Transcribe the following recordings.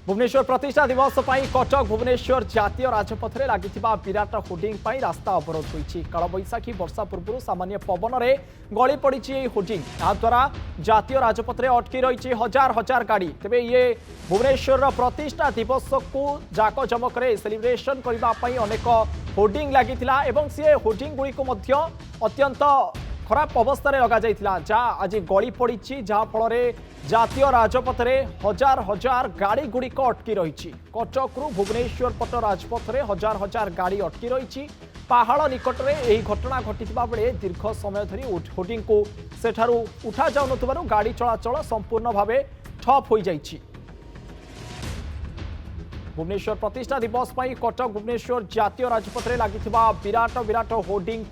भुवनेश्वर प्रतिष्ठा दिवस पर कटक भुवनेश्वर जातीय राजपथ में लगी विराट होर्डिंग रास्ता अवरोध होती कालबैशाखी वर्षा पूर्व सामान्य पवन में गली पड़ी होर्डिंग याद्वारा जातीय राजपथ में अटकी रही हजार हजार गाड़ी तेरे ये भुवनेश्वर प्रतिष्ठा दिवस को जाकजमक सेलिब्रेशन करने अनेक होर्डिंग लगी सी होर्डिंग गुड़ी अत्यंत खराब अवस्था लग जा आज गली पड़ी जहाँफल जातीय राजपथ में हजार हजार गाड़ी गुड़िक अटकी रही कटक रु भुवनेश्वर पट राजपथ में हजार हजार गाड़ी अटकी रही पहाड़ निकट में यह घटना घटी बेले दीर्घ समय धरी होर्डिंग को सेठारु उठा जाऊ गाड़ी चलाचल संपूर्ण भाव ठप हो जाइछि। भुवनेश्वर प्रतिष्ठा दिवस पर कटक भुवनेश्वर जातीय राजपथ में लगी विराट विराट होर्डिंग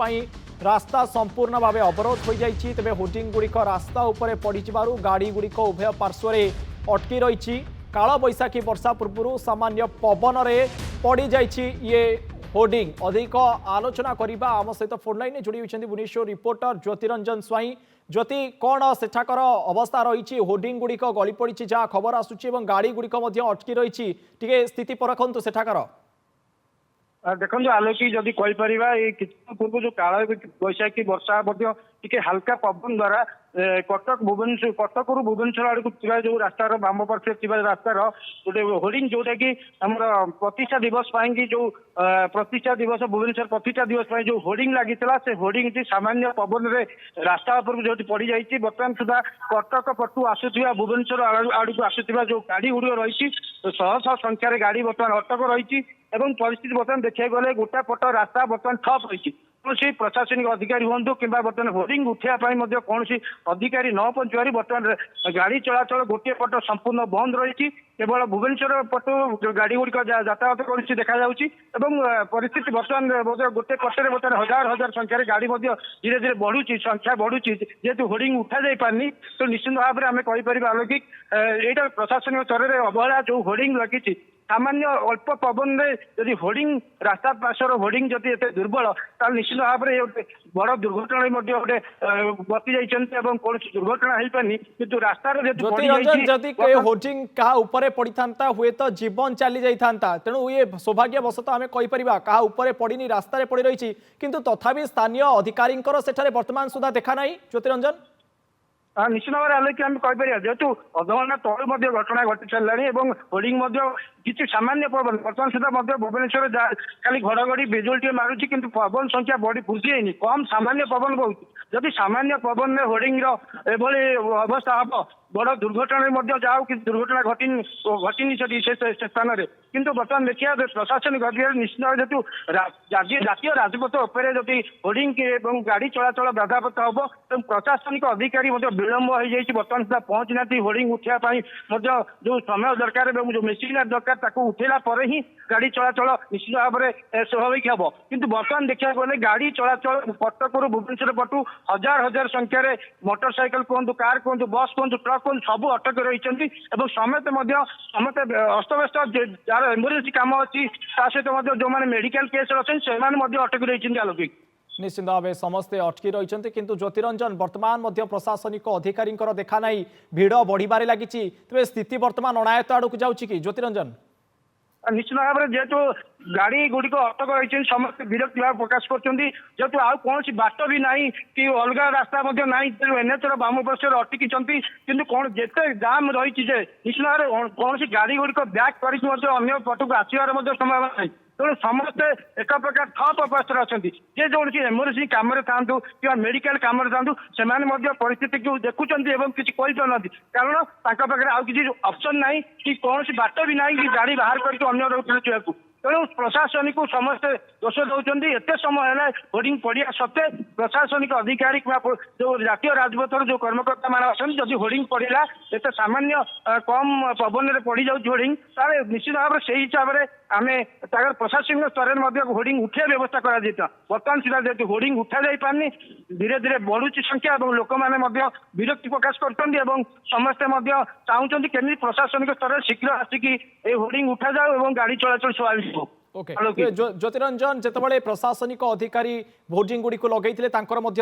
रास्ता संपूर्ण भाव अवरोध हो जाइछि तेबे होर्डिंग गुड़िक रास्ता उपरे पड़ी गाड़ी गुड़िक उभय पार्श्व अटकी रही काल बैशाखी वर्षा पूर्व सामान्य पवन में पड़ी जाइछि ये होर्डिंग अधिक आलोचना करबा आम सहित फोन लाइन जोड़ी होइछन्ति भुवनेश्वर रिपोर्टर ज्योतिरंजन स्वाई। ज्योति कौन सेठाकर अवस्था रही होर्डिंग गुड़िक गली पड़ी जहाँ खबर आसुची गाड़ी गुड़िक अटकी रही टे स्थिति परखंतु सेठाकर। देखो आलोकी जदि पूर्व जो काल बैशाखी वर्षा टी हाल्का पवन द्वारा कटक भुवनेश्वर कटक रु भुवनेश्वर आड़ को जो रास्तार बाम पार्श्व रास्तार गोटे होर्डिंग जोटा कि प्रतिष्ठा दिवस जो प्रतिष्ठा दिवस भुवनेश्वर प्रतिष्ठा दिवस जो होर्डिंग लगी से होर्डिंग सामान्य पवन में रास्ता उपर जो पड़ जाइए बर्तमान सुधा कटक पटु आसुवा भुवनेश्वर आड़ को आसुवा जो गाड़ी गुड़ रही शह शह संख्यार गाड़ी बर्तमान अटक रही परिस्थिति बर्तमान देखा गले गोटा पट रास्ता बर्तमान ठप रही कौन प्रशासनिक अधिकारी हूँ कि बर्तमान होर्डिंग उठाई कौन अधिकारी न पहुंचार बर्तमान गाड़ी चलाचल गोटे पट संपूर्ण बंद रही केवल भुवनेश्वर पटु गाड़ी गुड़िक यातायात कर देखा परिस्थिति बर्तमान गोटे पटे बर्तमान हजार हजार संख्यार गाड़ी धीरे धीरे बढ़ुची संख्या बढ़ुची जेहेतु होर्डिंग उठा जा पारनी तो निश्चित भाव में आम कहीपर आलोकिक यहाँ प्रशासनिक स्तर में अवहेला जो होर्डिंग लगी सामान्य अल्प पवन में जदि होर्डिंग रास्ता पार्श्वर होर्डिंग जदि एत दुर्बल ताल निश्चित भाव में बड़ दुर्घटना गोटे बति जाइए कौन दुर्घटना हो पारनी किंतु रास्तार होर्डिंग क्या ऊपर पड़ी था हुए तो जीवन चली जाता तेणु ये सौभाग्यवशतः आम कहीपर क्या ऊपर पड़ी रास्तार पड़ रही किंतु तथापि स्थानीय अधिकारी वर्तमान सुधा देखा ना ज्योतिरंजन निश्चित भाव में आलोक आम कहीपर जेहेतु अधघंटा तलू घटना घटी सारा होर्डिंग किसी सामान्य पवन बर्तमान सुधा भुवनेश्वर खाली घड़घड़ी बिजुली टे मारुची किंतु पवन संख्या बढ़ी वृद्धि है कम सामान्य पवन बहुत जदि सामान्य पवन में होर्डिंग अवस्था हम बड़ दुर्घटना जाओ कि दुर्घटना घटनी स्थान में किंतु बर्तमान देखिए प्रशासनिक अधिकारी निश्चित भाव जेहतु जातीय राजपथ उपर जदि होर्डिंग गाड़ी चलाचल बाधाप्राप्त हम तो प्रशासनिक अधिकारी विलंब हो जाए बर्तमान सुधा पहुंची ना होर्डिंग उठाई जो समय दरकार जो मेसिन दरकार उठेला पर ही गाड़ी चलाचल निश्चित भाव में स्वाभाविक हम किंतु बर्तमान देखा गले गाड़ी चलाचल कटक भुवनेश्वर पटु हजार हजार संख्यार मोटरसाइकेल कहतु कार कहतु बस कहतु ट्रक कहतु सब अटक रही समेत समस्त अस्तव्यस्त जार एमरजेंसी कम अच्छी सहित जो मैंने मेडिकल केस अच्छे से अटक रही आलोकिक निश्चित भाव समस्ते अटकी रही किंतु ज्योतिरंजन वर्तमान प्रशासनिक अधिकारी देखा ना भिड़ बढ़िबार लगी तेज स्थिति वर्तमान अनायत्त आड़ को जाऊँगी कि ज्योतिरंजन निश्चित भाव में जेहेतु गाड़ी गुड़िक अटक रही समस्त विरक्ति भाव प्रकाश करेतु आउ कौन बाट भी ना कि अलग रास्ता ना एनएच बाम पार्श्व अटकी किंतु कौन जिते जाम रही निश्चित भाव में कौन गाड़ी गुड़िक बैक कर पटक आसवर संभावना नहीं तेणु समस्ते एक प्रकार ठप अवस्था अच्छा जे जो एमरजेंसी कम था कि मेडिकल कम था से परिस्थिति को देखुं किसी कहीपार कारण पाखे आउ किसी ऑप्शन ना कि कौन बाट भी ना कि गाड़ी बाहर करके तेणु प्रशासन को समस्ते दोष दौरान एत समय है होर्डिंग पड़ा सत्वे प्रशासनिक अधिकारी जो जातीय राजपथर जो कर्मकर्ता मान जब होर्डिंग पड़ा एत सामान्य कम पवन में पड़ जाऊँ होर्डिंग ताले निश्चित भाव में से हिसाब से आम प्रशासनिक स्तर में होर्डिंग उठा व्यवस्था कर बर्तमान सुधा जेहतु होर्डिंग उठा जा पारनी धीरे धीरे बढ़ुची संख्या और लोक मैंने विरक्ति प्रकाश कर समस्ते चाहते केमी प्रशासनिक स्तर शीघ्र आसिकी होर्डिंग उठा जाऊ और गाड़ी चलाचल स्वाभाविक हो। ओके आलोकित। ज्योतिरंजन जितेबाला प्रशासनिक अधिकारी होर्डिंग गुड़ी लगे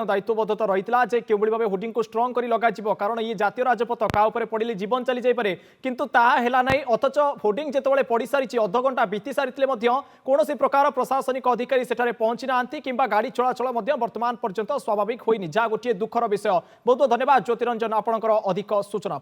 दायित्वबद्धता रही है जे कि भाव होर्डिंग को स्ट्रंग कर लग कारण ये जातीय राजपथ क्या पड़े जीवन चली जापे किंतु ताहा ना अथच होर्डिंग जिते पड़ सारी अध घंटा बीती सारी कौन प्रकार प्रशासनिक अधिकारी सेठारे पहुंची ना कि गाड़ी चलाचल वर्तमान पर्यंत स्वाभाविक होनी जहाँ गोटे दुखर विषय बहुत बहुत धन्यवाद ज्योतिरंजन आपंकर अधिक सूचना।